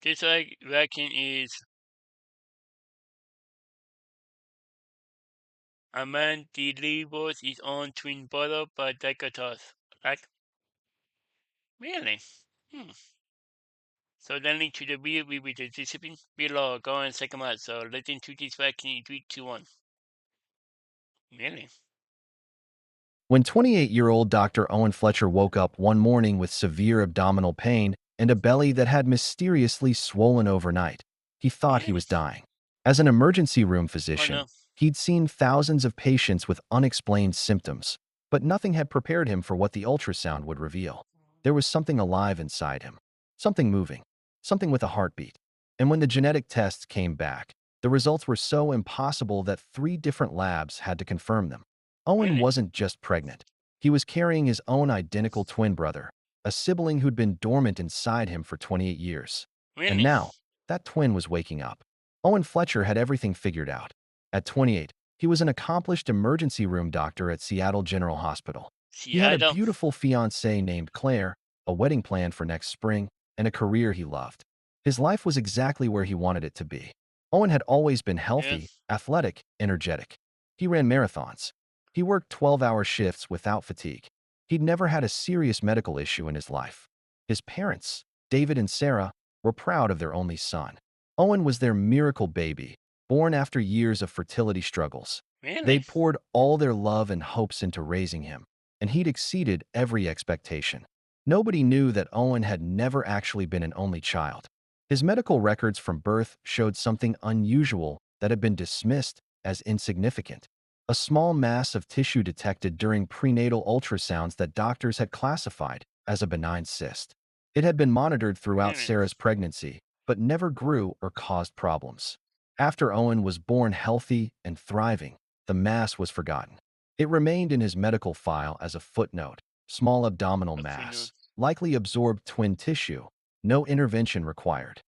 This vaccine is a man delivers his own twin brother by Dakatos. Right? Really? Hmm. So then link to the video with the discipline below. Go and check them out. So let's into this vaccine in 3, 2, 1. Really? When 28-year-old Dr. Owen Fletcher woke up one morning with severe abdominal pain and a belly that had mysteriously swollen overnight, he thought he Really? was dying. As an emergency room Oh physician, no. he'd seen thousands of patients with unexplained symptoms, but nothing had prepared him for what the ultrasound would reveal. There was something alive inside him, something moving, something with a heartbeat. And when the genetic tests came back, the results were so impossible that 3 different labs had to confirm them. Owen Really? wasn't just pregnant. He was carrying his own identical twin brother, a sibling who'd been dormant inside him for 28 years. And Really? now, that twin was waking up. Owen Fletcher had everything figured out. At 28, he was an accomplished emergency room doctor at Seattle General Hospital. He had a Seattle. beautiful fiancée named Claire, a wedding planned for next spring, and a career he loved. His life was exactly where he wanted it to be. Owen had always been Yeah. healthy, athletic, energetic. He ran marathons. He worked 12-hour shifts without fatigue. He'd never had a serious medical issue in his life. His parents, David and Sarah, were proud of their only son. Owen was their miracle baby, born after years of fertility struggles. Really? They'd poured all their love and hopes into raising him, and he'd exceeded every expectation. Nobody knew that Owen had never actually been an only child. His medical records from birth showed something unusual that had been dismissed as insignificant. A small mass of tissue detected during prenatal ultrasounds that doctors had classified as a benign cyst. It had been monitored throughout Really? Sarah's pregnancy, but never grew or caused problems. After Owen was born healthy and thriving, the mass was forgotten. It remained in his medical file as a footnote, small abdominal A funeral. mass, likely absorbed twin tissue, no intervention required.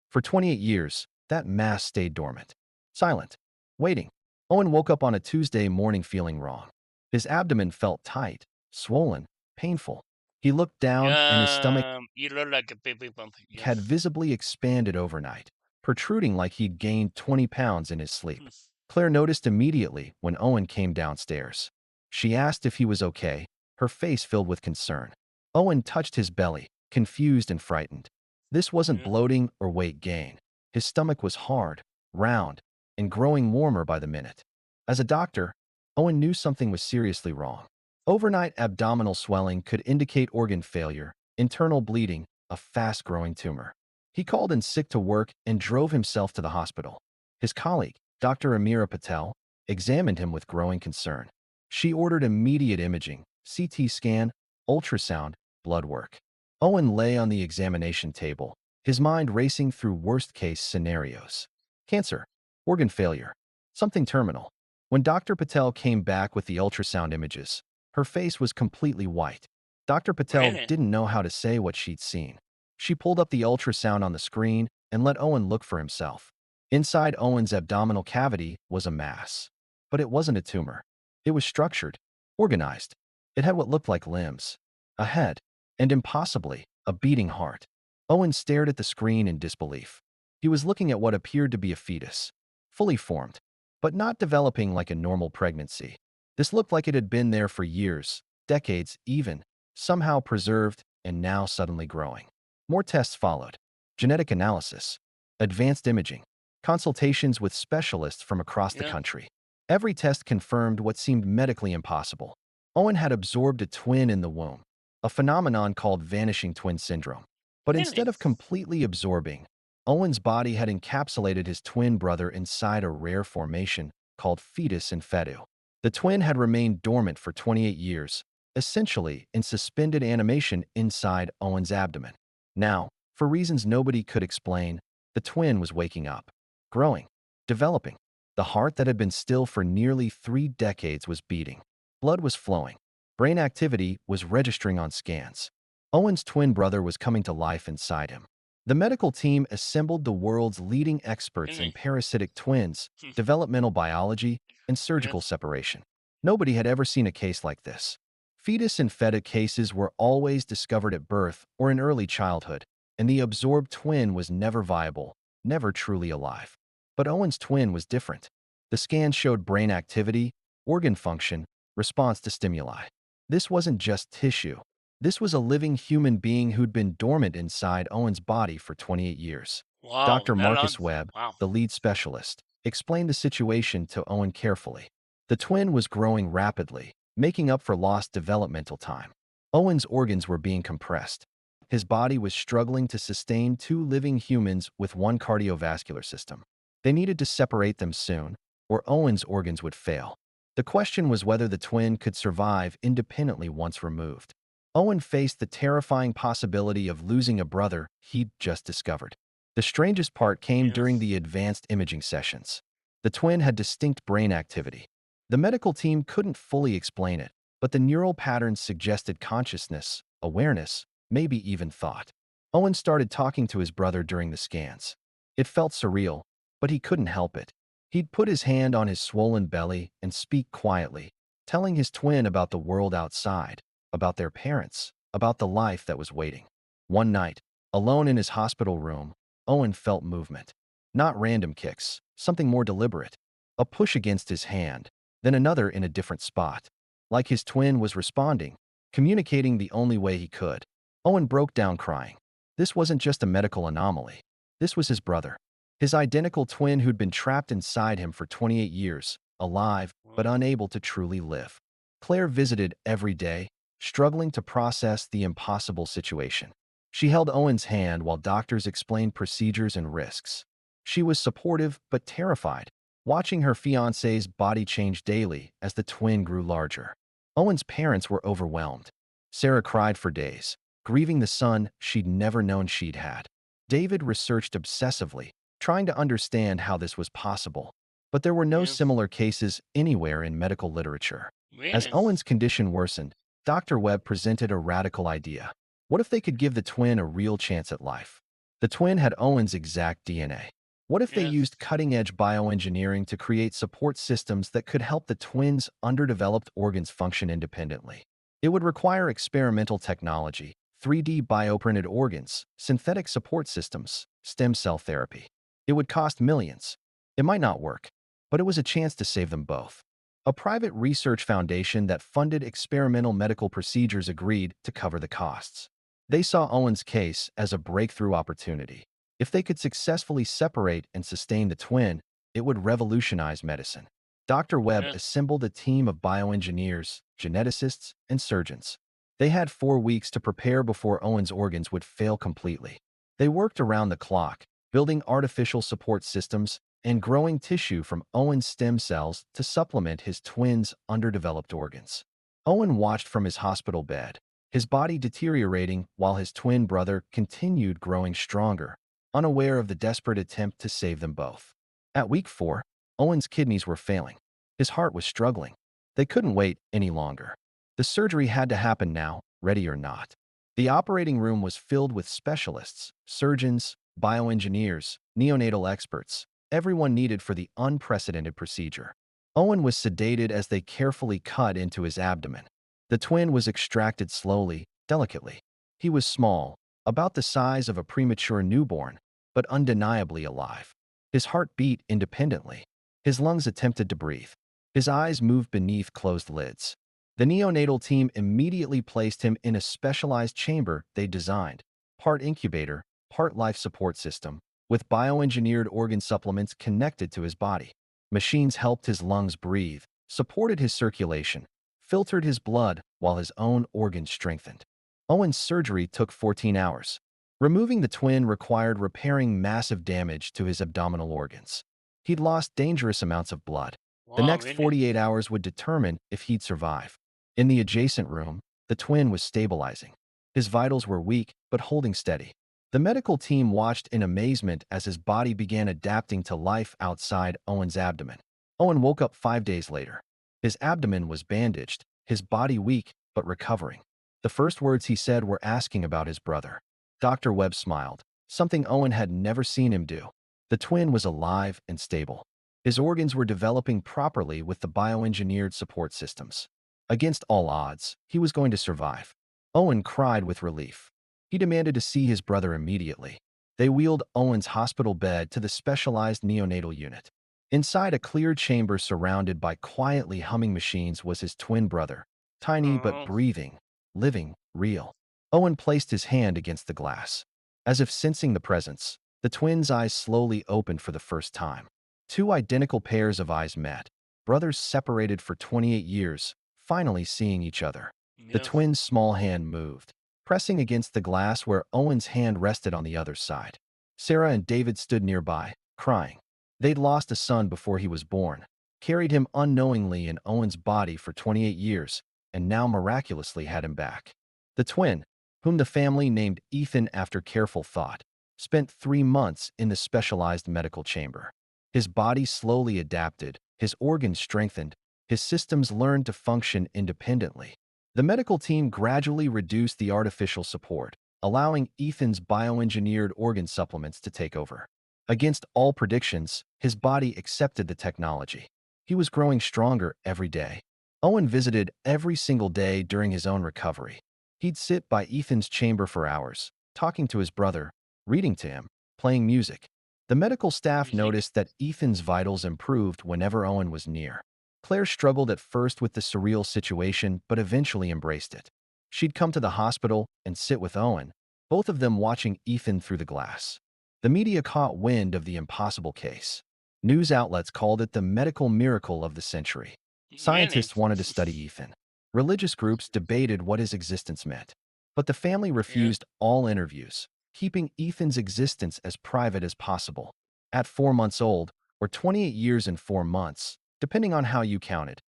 For 28 years, that mass stayed dormant, silent, waiting. Owen woke up on a Tuesday morning feeling wrong. His abdomen felt tight, swollen, painful. He looked down and his stomach You look like a baby bump. Yeah. had visibly expanded overnight, protruding like he'd gained 20 pounds in his sleep. Hmm. Claire noticed immediately when Owen came downstairs. She asked if he was okay, her face filled with concern. Owen touched his belly, confused and frightened. This wasn't Yeah. bloating or weight gain. His stomach was hard, round, and growing warmer by the minute. As a doctor, Owen knew something was seriously wrong. Overnight abdominal swelling could indicate organ failure, internal bleeding, a fast-growing tumor. He called in sick to work and drove himself to the hospital. His colleague, Dr. Amira Patel, examined him with growing concern. She ordered immediate imaging, CT scan, ultrasound, blood work. Owen lay on the examination table, his mind racing through worst-case scenarios. Cancer, organ failure, something terminal. When Dr. Patel came back with the ultrasound images, her face was completely white. Dr. Patel Really? didn't know how to say what she'd seen. She pulled up the ultrasound on the screen and let Owen look for himself. Inside Owen's abdominal cavity was a mass. But it wasn't a tumor. It was structured, organized. It had what looked like limbs, a head, and impossibly, a beating heart. Owen stared at the screen in disbelief. He was looking at what appeared to be a fetus, fully formed, but not developing like a normal pregnancy. This looked like it had been there for years, decades even, somehow preserved and now suddenly growing. More tests followed. Genetic analysis, advanced imaging, consultations with specialists from across the Yeah. country. Every test confirmed what seemed medically impossible. Owen had absorbed a twin in the womb, a phenomenon called vanishing twin syndrome. But Really? instead of completely absorbing, Owen's body had encapsulated his twin brother inside a rare formation called fetus in fetu. The twin had remained dormant for 28 years, essentially in suspended animation inside Owen's abdomen. Now, for reasons nobody could explain, the twin was waking up, growing, developing. The heart that had been still for nearly 3 decades was beating. Blood was flowing. Brain activity was registering on scans. Owen's twin brother was coming to life inside him. The medical team assembled the world's leading experts in Really? parasitic twins, Hmm. developmental biology, and Yeah. surgical separation. Nobody had ever seen a case like this. Fetus and feta cases were always discovered at birth or in early childhood, and the absorbed twin was never viable, never truly alive. But Owen's twin was different. The scan showed brain activity, organ function, response to stimuli. This wasn't just tissue. This was a living human being who'd been dormant inside Owen's body for 28 years. Wow, Dr. that long. Marcus Webb, Wow. the lead specialist, explained the situation to Owen carefully. The twin was growing rapidly, making up for lost developmental time. Owen's organs were being compressed. His body was struggling to sustain two living humans with one cardiovascular system. They needed to separate them soon, or Owen's organs would fail. The question was whether the twin could survive independently once removed. Owen faced the terrifying possibility of losing a brother he'd just discovered. The strangest part came Yeah. during the advanced imaging sessions. The twin had distinct brain activity. The medical team couldn't fully explain it, but the neural patterns suggested consciousness, awareness, maybe even thought. Owen started talking to his brother during the scans. It felt surreal, but he couldn't help it. He'd put his hand on his swollen belly and speak quietly, telling his twin about the world outside, about their parents, about the life that was waiting. One night, alone in his hospital room, Owen felt movement. Not random kicks, something more deliberate. A push against his hand, then another in a different spot. Like his twin was responding, communicating the only way he could. Owen broke down crying. This wasn't just a medical anomaly. This was his brother. His identical twin who'd been trapped inside him for 28 years, alive but Wow. unable to truly live. Claire visited every day, struggling to process the impossible situation. She held Owen's hand while doctors explained procedures and risks. She was supportive but terrified, watching her fiancé's body change daily as the twin grew larger. Owen's parents were overwhelmed. Sarah cried for days, grieving the son she'd never known she'd had. David researched obsessively, trying to understand how this was possible. But there were no Yeah. similar cases anywhere in medical literature. As Really? Owen's condition worsened, Dr. Webb presented a radical idea. What if they could give the twin a real chance at life? The twin had Owen's exact DNA. What if they Yeah. used cutting-edge bioengineering to create support systems that could help the twins' underdeveloped organs function independently? It would require experimental technology, 3D bioprinted organs, synthetic support systems, stem cell therapy. It would cost millions. It might not work, but it was a chance to save them both. A private research foundation that funded experimental medical procedures agreed to cover the costs. They saw Owen's case as a breakthrough opportunity. If they could successfully separate and sustain the twin, it would revolutionize medicine. Dr. Webb Yeah. assembled a team of bioengineers, geneticists, and surgeons. They had 4 weeks to prepare before Owen's organs would fail completely. They worked around the clock, building artificial support systems and growing tissue from Owen's stem cells to supplement his twin's underdeveloped organs. Owen watched from his hospital bed, his body deteriorating while his twin brother continued growing stronger, unaware of the desperate attempt to save them both. At week 4, Owen's kidneys were failing. His heart was struggling. They couldn't wait any longer. The surgery had to happen now, ready or not. The operating room was filled with specialists, surgeons, bioengineers, neonatal experts, everyone needed for the unprecedented procedure. Owen was sedated as they carefully cut into his abdomen. The twin was extracted slowly, delicately. He was small, about the size of a premature newborn, but undeniably alive. His heart beat independently. His lungs attempted to breathe. His eyes moved beneath closed lids. The neonatal team immediately placed him in a specialized chamber they designed, part incubator, part life support system, with bioengineered organ supplements connected to his body. Machines helped his lungs breathe, supported his circulation, filtered his blood while his own organs strengthened. Owen's surgery took 14 hours. Removing the twin required repairing massive damage to his abdominal organs. He'd lost dangerous amounts of blood. The Wow, next really? 48 hours would determine if he'd survive. In the adjacent room, the twin was stabilizing. His vitals were weak, but holding steady. The medical team watched in amazement as his body began adapting to life outside Owen's abdomen. Owen woke up 5 days later. His abdomen was bandaged, his body weak but recovering. The first words he said were asking about his brother. Dr. Webb smiled, something Owen had never seen him do. The twin was alive and stable. His organs were developing properly with the bioengineered support systems. Against all odds, he was going to survive. Owen cried with relief. He demanded to see his brother immediately. They wheeled Owen's hospital bed to the specialized neonatal unit. Inside a clear chamber surrounded by quietly humming machines was his twin brother, tiny but Oh, breathing, living, real. Owen placed his hand against the glass. As if sensing the presence, the twins' eyes slowly opened for the first time. Two identical pairs of eyes met, brothers separated for 28 years, finally seeing each other. The yeah. twins' small hand moved, pressing against the glass where Owen's hand rested on the other side. Sarah and David stood nearby, crying. They'd lost a son before he was born, carried him unknowingly in Owen's body for 28 years, and now miraculously had him back. The twin, whom the family named Ethan after careful thought, spent 3 months in the specialized medical chamber. His body slowly adapted, his organs strengthened, his systems learned to function independently. The medical team gradually reduced the artificial support, allowing Ethan's bioengineered organ supplements to take over. Against all predictions, his body accepted the technology. He was growing stronger every day. Owen visited every single day during his own recovery. He'd sit by Ethan's chamber for hours, talking to his brother, reading to him, playing music. The medical staff Music. noticed that Ethan's vitals improved whenever Owen was near. Claire struggled at first with the surreal situation, but eventually embraced it. She'd come to the hospital and sit with Owen, both of them watching Ethan through the glass. The media caught wind of the impossible case. News outlets called it the medical miracle of the century. Really? Scientists wanted to study Ethan. Religious groups debated what his existence meant. But the family Yeah. refused all interviews, keeping Ethan's existence as private as possible. At 4 months old, or 28 years and 4 months, depending on how you counted,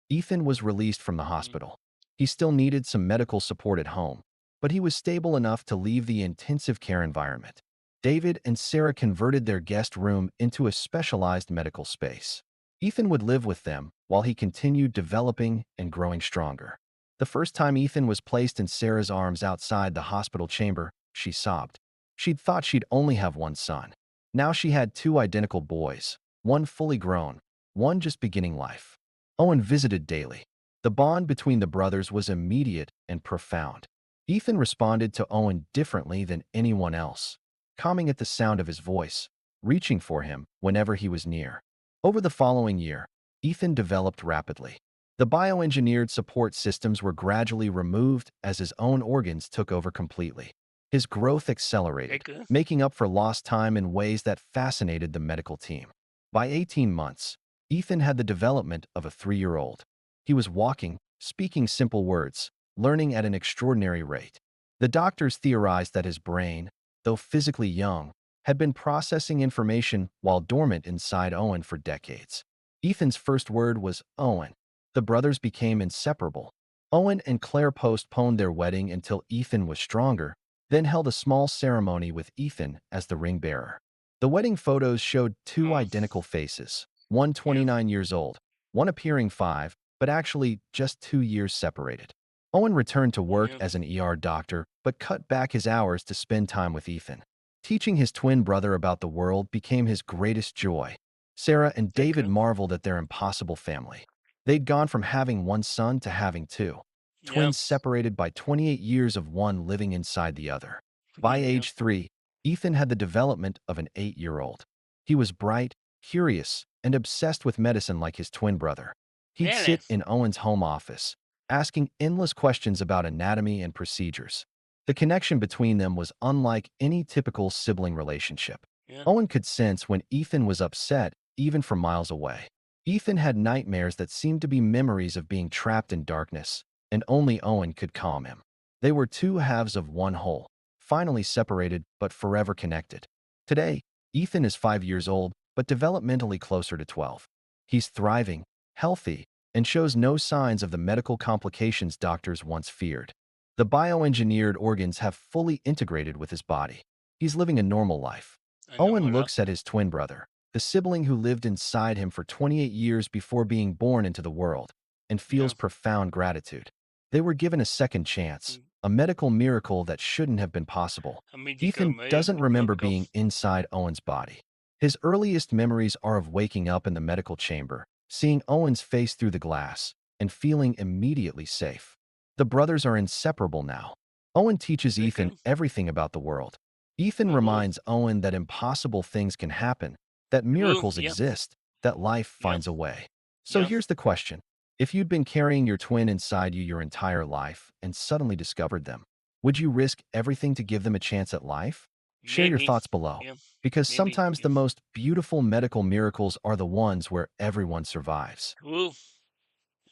Ethan was released from the Mm. hospital. He still needed some medical support at home, but he was stable enough to leave the intensive care environment. David and Sarah converted their guest room into a specialized medical space. Ethan would live with them while he continued developing and growing stronger. The first time Ethan was placed in Sarah's arms outside the hospital chamber, she sobbed. She'd thought she'd only have one son. Now she had two identical boys, one fully grown, one just beginning life. Owen visited daily. The bond between the brothers was immediate and profound. Ethan responded to Owen differently than anyone else, calming at the sound of his voice, reaching for him whenever he was near. Over the following year, Ethan developed rapidly. The bioengineered support systems were gradually removed as his own organs took over completely. His growth Okay, accelerated, good. making up for lost time in ways that fascinated the medical team. By 18 months, Ethan had the development of a 3-year-old. He was walking, speaking simple words, learning at an extraordinary rate. The doctors theorized that his brain, though physically young, had been processing information while dormant inside Owen for decades. Ethan's first word was Owen. The brothers became inseparable. Owen and Claire postponed their wedding until Ethan was stronger, then held a small ceremony with Ethan as the ring bearer. The wedding photos showed two Oh, identical faces, one yeah. 29 years old, one appearing 5, but actually just 2 years separated. Owen returned to work Yeah. as an doctor, but cut back his hours to spend time with Ethan. Teaching his twin brother about the world became his greatest joy. Sarah and Okay, David good. marveled at their impossible family. They'd gone from having one son to having two, Yeah. twins separated by 28 years of one living inside the other. By Yeah. age 3, Ethan had the development of an 8-year-old. He was bright, curious, and obsessed with medicine like his twin brother. He'd Really? sit in Owen's home office, asking endless questions about anatomy and procedures. The connection between them was unlike any typical sibling relationship. Yeah. Owen could sense when Ethan was upset, even from miles away. Ethan had nightmares that seemed to be memories of being trapped in darkness, and only Owen could calm him. They were two halves of one whole, finally separated but forever connected. Today, Ethan is 5 years old, but developmentally closer to 12. He's thriving, healthy, and shows no signs of the medical complications doctors once feared. The bioengineered organs have fully integrated with his body. He's living a normal life. I know Owen what up. looks at his twin brother, the sibling who lived inside him for 28 years before being born into the world, and Yeah. feels profound gratitude. They were given a second chance, Mm. a medical miracle that shouldn't have been possible. A medical Ethan doesn't remember miracle. being inside Owen's body. His earliest memories are of waking up in the medical chamber, seeing Owen's face through the glass, and feeling immediately safe. The brothers are inseparable now. Owen teaches Very Ethan good. everything about the world. Ethan Oh, cool. reminds Owen that impossible things can happen, that Cool. miracles Yeah. exist, that life Yeah. finds a way. So Yeah. here's the question. If you'd been carrying your twin inside you your entire life and suddenly discovered them, would you risk everything to give them a chance at life? Share your Maybe. thoughts below, Yeah. because Maybe. sometimes Yeah. the most beautiful medical miracles are the ones where everyone survives. Cool.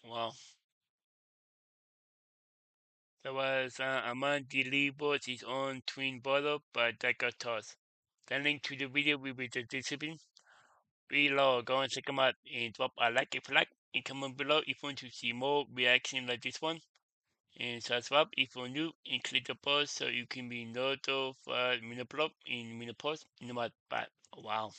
Wow. That was Amand delivers his own twin brother by Dakatos. The link to the video will be the description below. Go and check them out and drop a like if you like. And comment below if you want to see more reaction like this one. And subscribe if you're new and click the post so you can be notified when I upload in post in the month. But wow.